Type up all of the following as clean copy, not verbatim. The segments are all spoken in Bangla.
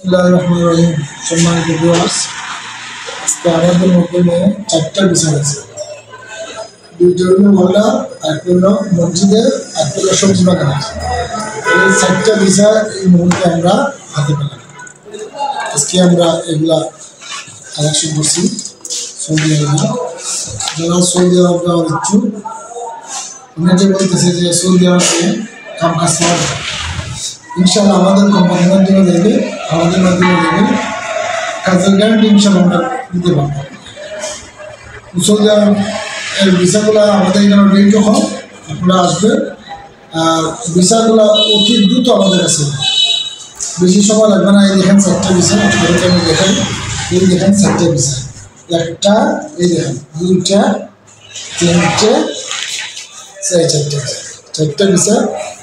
বিসমিল্লাহির রহমানির রহিম। সম্মানিত ভিউয়ার্স, আজকে আমাদের মধ্যে চারটা বিষয় আছে। দুইটা হলো মহল্লা, একটা হলো মসজিদে, একটা হলো সবজি বাগান। এই চারটা বিষয় এই মুহূর্তে আমরা হাতে পেলাম। আজকে আমরা এগুলা কালেকশন করছি সৌদি আরবে। যারা সৌদি আরব যাওয়ার ইচ্ছুক, অনেকে বলতেছে যে সৌদি আরবে কাম কাজ পাওয়া যায়। ইনশাআল্লাহ আমাদের কোম্পানির মাধ্যমে দেবে, আমাদের মাধ্যমে দেবে, কাজের গ্যারান্টি ইনশাআল্লাহ আমরা দিতে পারবো। সৌদি আরব এর ভিসাগুলো আমাদের এখানে রেডি হয়, আপনারা আসবেন। আর ভিসাগুলো অতি দ্রুত আমাদের কাছে, বেশি সময় লাগবে না। এই দেখেন চারটে ভিসা, আপনাদেরকে আমি দেখাই। এই দেখেন চারটে ভিসা, একটা, এই দেখেন দুইটা, তিনটে, চারটে ভিসা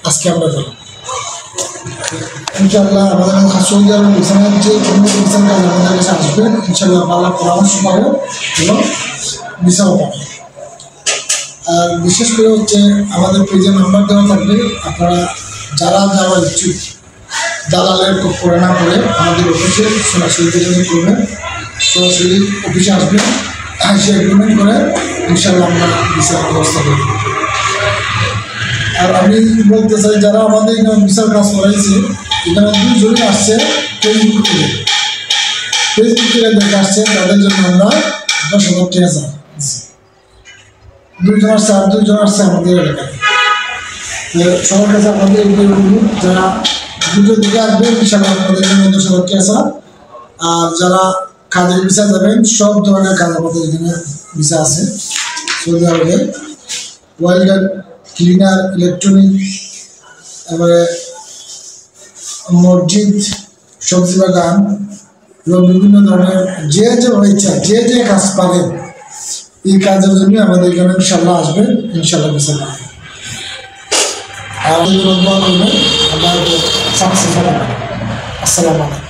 আজকে আমরা পেলাম। ইনশাআল্লাহ আমাদের সৌদি আরব ভিসার যে কোনো ভিসার কাজ আমাদের কাছে আসবেন, ইনশাআল্লাহ ভালো পরামর্শ পাবেন এবং ভিসাও পাবেন। আর বিশেষ করে হচ্ছে আমাদের পেজে নাম্বার দেওয়া থাকবে, আপনারা যারা যাওয়ার ইচ্ছুক দালালের করে না করে আমাদের অফিসে সরাসরি যোগাযোগ করবেন, সরাসরি অফিসে আসবেন, এসে এগ্রিমেন্ট করে ইনশাআল্লাহ আমরা ভিসার ব্যবস্থা করব। আর আমি বলতে চাই, যারা আমাদের এখানে ভিসার কাজ করাইছে, এখানে দুজনই আসছে ফেসবুক থেকে দেখে আসছে, তাদের জন্য আমরা 10,000 টাকা চাই। দুইজন আসছে, আর দুইজন আসছে আমাদের এলাকায়। সবার কাছে আমাদের যারা দুটো দিকে আসবেন, ইনশাআল্লাহ আমাদের জন্য 10,000 টাকা চাই। আর যারা কাজের ভিসা যাবেন, সব ধরনের কাজ আমাদের এখানে ভিসা আছে সৌদি আরবে। ওয়েল্ডার, ক্লিনার, ইলেকট্রনিক, এবারে মসজিদ, সবজি বাগান এবং বিভিন্ন ধরনের যে ইচ্ছা, যে কাজ পাবেন, এই কাজের জন্য আমাদের এখানে ইনশাআল্লাহ আসবেন, ইনশাআল্লাহ ভিসা পাবেন। আর আমাদের করবেন, আমরা সাকসেস হবেন। আসসালামু আলাইকুম।